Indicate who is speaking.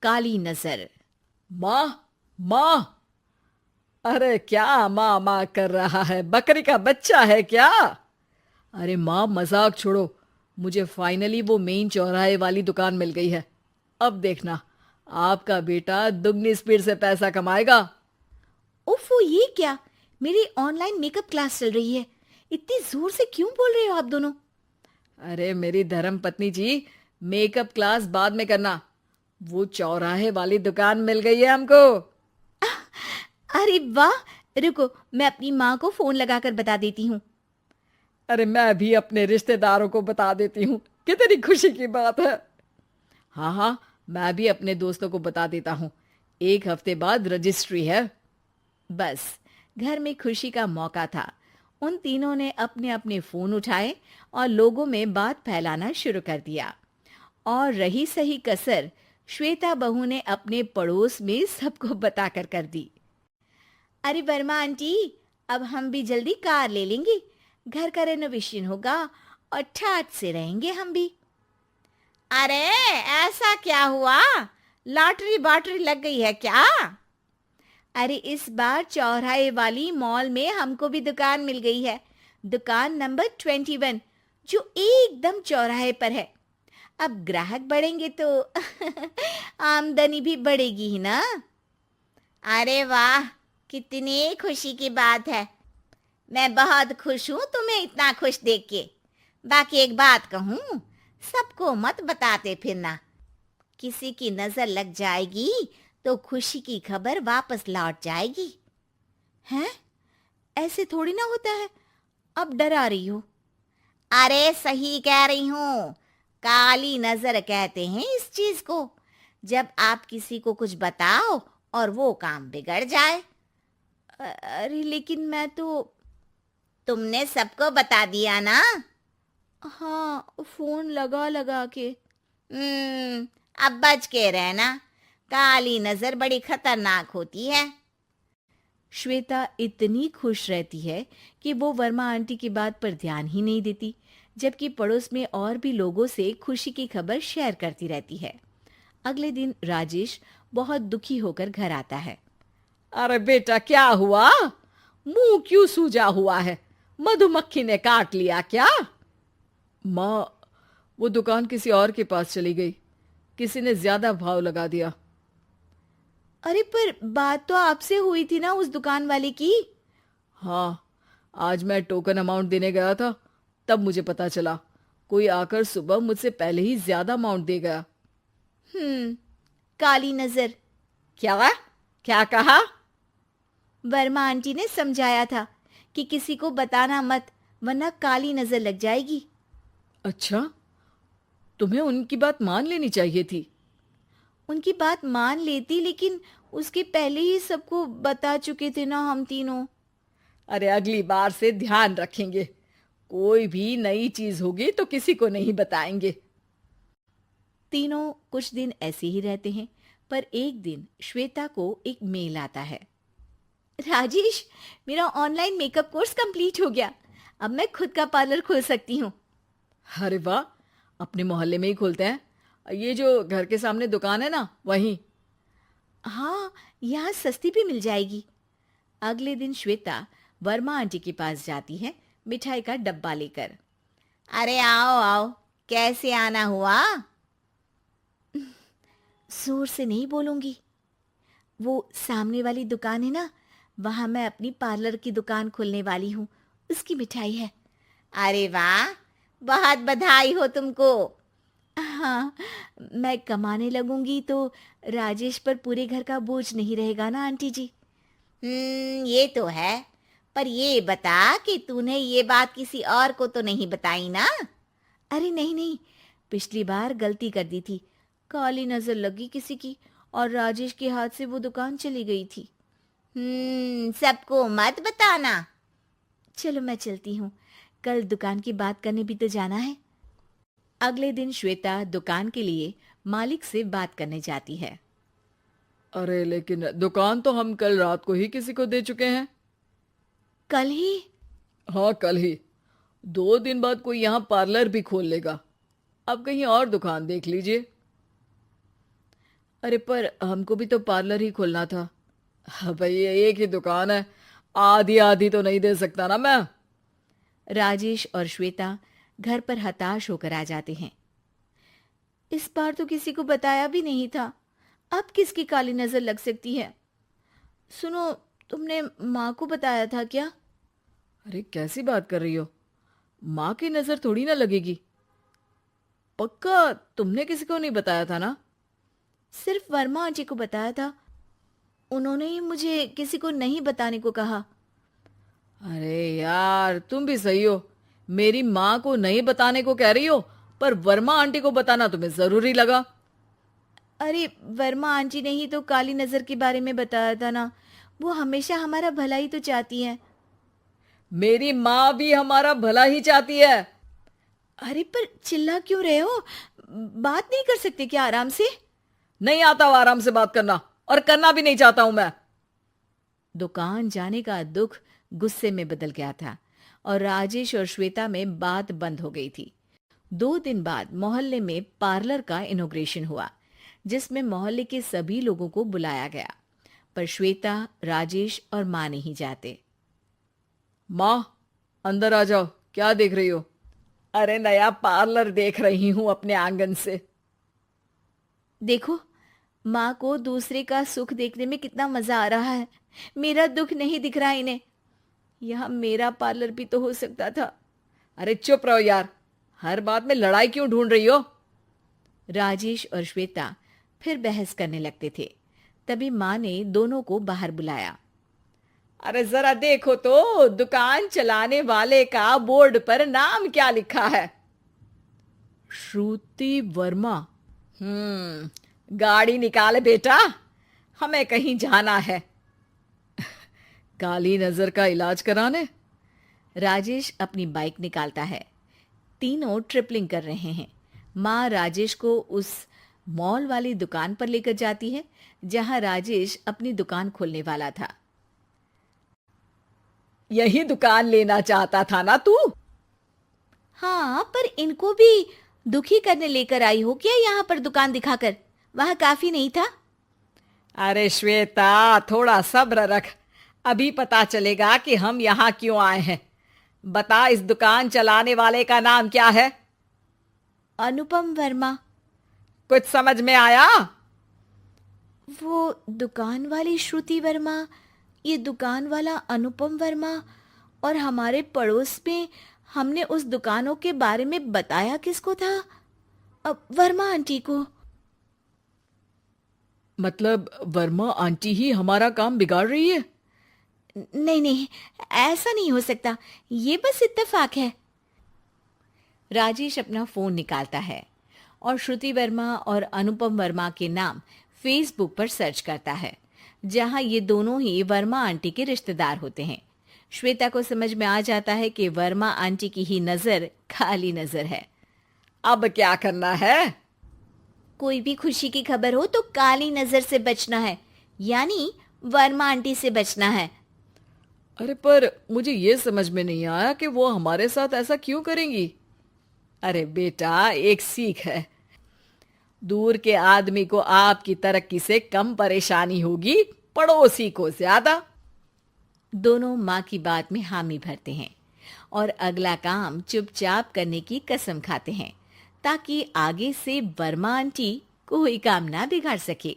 Speaker 1: काली नजर।
Speaker 2: माँ, माँ। अरे क्या माँ माँ कर रहा है? बकरी का बच्चा है क्या? अरे माँ, मजाक छोड़ो। मुझे फाइनली वो मेन चौराहे वाली दुकान मिल गई है। अब देखना, आपका बेटा दुगनी स्पीड से पैसा कमाएगा।
Speaker 1: उफ, वो ये क्या? मेरी ऑनलाइन मेकअप क्लास चल रही है। इतनी जोर से क्यों बोल रहे हो आप दोनों?
Speaker 2: अरे मेरी धर्म पत्नी जी, मेकअप क्लास बाद में करना। वो चौराहे वाली दुकान मिल गई है हमको।
Speaker 1: अरे वाह! रुको, मैं अपनी माँ को फोन लगाकर बता देती हूँ।
Speaker 2: अरे मैं भी अपने रिश्तेदारों को बता देती हूँ। कितनी खुशी की बात है। हाँ हाँ, मैं भी अपने दोस्तों को बता देता हूँ। 1 हफ्ते बाद रजिस्ट्री है।
Speaker 1: बस, घर में खुशी का मौका था। उन तीनों ने अपने अपने फोन उठाए और लोगों में बात फैलाना शुरू कर दिया। और रही सही कसर, श्वेता बहू ने अपने पड़ोस में सबको बताकर कर दी। अरे वर्मा आंटी, अब हम भी जल्दी कार ले लेंगे। घर का रेनोवेशन होगा और ठाट से रहेंगे हम भी। अरे, ऐसा क्या हुआ? लॉटरी बाटरी लग गई है क्या? अरे, इस बार चौराहे वाली मॉल में हमको भी दुकान मिल गई है। दुकान नंबर 21, जो एकदम चौराहे पर है। अब ग्राहक बढ़ेंगे तो आमदनी भी बढ़ेगी ही ना। अरे वाह, कितनी खुशी की बात है। मैं बहुत खुश हूँ तुम्हें इतना खुश देख के। बाकी एक बात कहूँ, सबको मत बताते फिरना। किसी की नजर लग जाएगी तो खुशी की खबर वापस लौट जाएगी। हैं? ऐसे थोड़ी ना होता है। अब डरा रही हो। अरे सही कह रही हूँ। काली नजर कहते हैं इस चीज को, जब आप किसी को कुछ बताओ और वो काम बिगड़ जाए। अरे लेकिन मैं तो। तुमने सबको बता दिया ना? हाँ, फोन लगा लगा के। अब बच के रहना। काली नजर बड़ी खतरनाक होती है। श्वेता इतनी खुश रहती है कि वो वर्मा आंटी की बात पर ध्यान ही नहीं देती, जबकि पड़ोस में और भी लोगों से खुशी की खबर शेयर करती रहती है। अगले दिन राजेश बहुत दुखी होकर घर आता है।
Speaker 2: अरे बेटा, क्या हुआ? मुंह क्यों सूजा हुआ है? मधुमक्खी ने काट लिया क्या? माँ, वो दुकान किसी और के पास चली गई। किसी ने ज्यादा भाव लगा दिया।
Speaker 1: अरे पर बात तो आपसे हुई थी ना उस दुकान वाले की।
Speaker 2: हाँ, आज मैं टोकन अमाउंट देने गया था, तब मुझे पता चला। कोई आकर सुबह मुझसे पहले ही ज्यादा अमाउंट दे गया।
Speaker 1: हम्म, काली नजर।
Speaker 2: क्या? क्या कहा?
Speaker 1: वर्मा आंटी ने समझाया था कि किसी को बताना मत, वरना काली नजर लग जाएगी।
Speaker 2: अच्छा, तुम्हें उनकी बात मान लेनी चाहिए थी।
Speaker 1: उनकी बात मान लेती, लेकिन उसके पहले ही सबको बता चुके थे ना हम तीनों।
Speaker 2: अरे अगली बार से ध्यान रखेंगे। कोई भी नई चीज होगी तो किसी को नहीं बताएंगे।
Speaker 1: तीनों कुछ दिन ऐसे ही रहते हैं, पर एक दिन श्वेता को एक मेल आता है। राजेश, मेरा ऑनलाइन मेकअप कोर्स कंप्लीट हो गया। अब मैं खुद का पार्लर खोल सकती हूँ।
Speaker 2: अरे वाह, अपने मोहल्ले में ही खोलते हैं। ये जो घर के सामने दुकान है ना, वहीं।
Speaker 1: हाँ, यहाँ सस्ती भी मिल जाएगी। अगले दिन श्वेता वर्मा आंटी के पास जाती है, मिठाई का डब्बा लेकर। अरे आओ आओ, कैसे आना हुआ? जोर से नहीं बोलूंगी। वो सामने वाली दुकान है ना, वहां मैं अपनी पार्लर की दुकान खोलने वाली हूँ। उसकी मिठाई है। अरे वाह, बहुत बधाई हो तुमको। हाँ, मैं कमाने लगूंगी तो राजेश पर पूरे घर का बोझ नहीं रहेगा ना आंटी जी। ये तो है। पर ये बता कि तूने ये बात किसी और को तो नहीं बताई ना? अरे नहीं नहीं, पिछली बार गलती कर दी थी। काली नजर लगी किसी की और राजेश के हाथ से वो दुकान चली गई थी। सबको मत बताना। चलो मैं चलती हूँ, कल दुकान की बात करने भी तो जाना है। अगले दिन श्वेता दुकान के लिए मालिक से बात करने जाती है।
Speaker 2: अरे लेकिन दुकान तो हम कल रात को ही किसी को दे चुके हैं।
Speaker 1: कल ही?
Speaker 2: हाँ, कल ही। 2 दिन बाद कोई यहाँ पार्लर भी खोल लेगा। अब कहीं और दुकान देख लीजिए। अरे पर हमको भी तो पार्लर ही खोलना था। हाँ भाई, ये एक ही दुकान है, आधी आधी तो नहीं दे सकता ना मैं।
Speaker 1: राजेश और श्वेता घर पर हताश होकर आ जाते हैं। इस बार तो किसी को बताया भी नहीं था, अब किसकी काली नजर लग सकती है। सुनो, तुमने माँ को बताया था क्या?
Speaker 2: अरे कैसी बात कर रही हो, माँ की नजर थोड़ी ना लगेगी। पक्का तुमने किसी को नहीं बताया था ना?
Speaker 1: सिर्फ वर्मा आंटी को बताया था, उन्होंने ही मुझे किसी को नहीं बताने को कहा।
Speaker 2: अरे यार, तुम भी सही हो, मेरी माँ को नहीं बताने को कह रही हो, पर वर्मा आंटी को बताना तुम्हें जरूरी लगा।
Speaker 1: अरे वर्मा आंटी ने ही तो काली नजर के बारे में बताया था ना, वो हमेशा हमारा भला ही तो चाहती है।
Speaker 2: मेरी माँ भी हमारा भला ही चाहती है।
Speaker 1: अरे पर चिल्ला क्यों रहे हो? बात नहीं कर सकते क्या आराम से?
Speaker 2: नहीं आता वो आराम से बात करना, और करना भी नहीं चाहता हूं मैं।
Speaker 1: दुकान जाने का दुख गुस्से में बदल गया था और राजेश और श्वेता में बात बंद हो गई थी। 2 दिन बाद मोहल्ले में पार्लर का इनॉग्रेशन हुआ, जिसमें मोहल्ले के सभी लोगों को बुलाया गया, पर श्वेता, राजेश और माँ नहीं जाते।
Speaker 2: माँ, अंदर आ जाओ, क्या देख रही हो? अरे नया पार्लर देख रही हूं अपने आंगन से।
Speaker 1: देखो, माँ को दूसरे का सुख देखने में कितना मजा आ रहा है, मेरा दुख नहीं दिख रहा इन्हें। यहाँ मेरा पार्लर भी तो हो सकता था।
Speaker 2: अरे चुप रहो यार, हर बात में लड़ाई क्यों ढूंढ रही हो?
Speaker 1: राजेश और श्वेता फिर बहस करने लगते थे। तभी माँ ने दोनों को बाहर बुलाया।
Speaker 2: अरे जरा देखो तो, दुकान चलाने वाले का बोर्ड पर नाम क्या लिखा है? श्रुति वर्मा। गाड़ी निकाल बेटा, हमें कहीं जाना है। काली नजर का इलाज कराने?
Speaker 1: राजेश अपनी बाइक निकालता है। तीनों ट्रिपलिंग कर रहे हैं। माँ राजेश को उस मॉल वाली दुकान पर लेकर जाती है जहां राजेश अपनी दुकान खोलने वाला था।
Speaker 2: यही दुकान लेना चाहता था ना तू?
Speaker 1: हाँ, पर इनको भी दुखी करने लेकर आई हो क्या यहाँ पर दुकान दिखाकर? वह काफी नहीं था?
Speaker 2: अरे श्वेता, थोड़ा सब्र रख, अभी पता चलेगा कि हम यहाँ क्यों आए हैं। बता, इस दुकान चलाने वाले का नाम क्या है?
Speaker 1: अनुपम वर्मा।
Speaker 2: कुछ समझ में आया?
Speaker 1: वो दुकान वाली श्रुति वर्मा, ये दुकान वाला अनुपम वर्मा, और हमारे पड़ोस में हमने उस दुकानों के बारे में बताया किसको था? अब वर्मा आंटी को।
Speaker 2: मतलब वर्मा आंटी ही हमारा काम बिगाड़ रही है?
Speaker 1: नहीं नहीं, ऐसा नहीं हो सकता, ये बस इत्तेफाक है। राजेश अपना फोन निकालता है और श्रुति वर्मा और अनुपम वर्मा के नाम फेसबुक पर सर्च करता है, जहां ये दोनों ही वर्मा आंटी के रिश्तेदार होते हैं। श्वेता को समझ में आ जाता है कि वर्मा आंटी की ही नजर खाली नजर है।
Speaker 2: अब क्या करना है?
Speaker 1: कोई भी खुशी की खबर हो तो काली नजर से बचना है, यानी वर्मा आंटी से बचना है।
Speaker 2: अरे पर मुझे ये समझ में नहीं आया कि वो हमारे साथ ऐसा क्यों करेंगी। अरे बेटा, एक सीख है, दूर के आदमी को आपकी तरक्की से कम परेशानी होगी, पड़ोसी को ज्यादा।
Speaker 1: दोनों माँ की बात में हामी भरते हैं और अगला काम चुपचाप करने की कसम खाते हैं, ताकि आगे से वर्मा आंटी कोई काम ना बिगाड़ सके।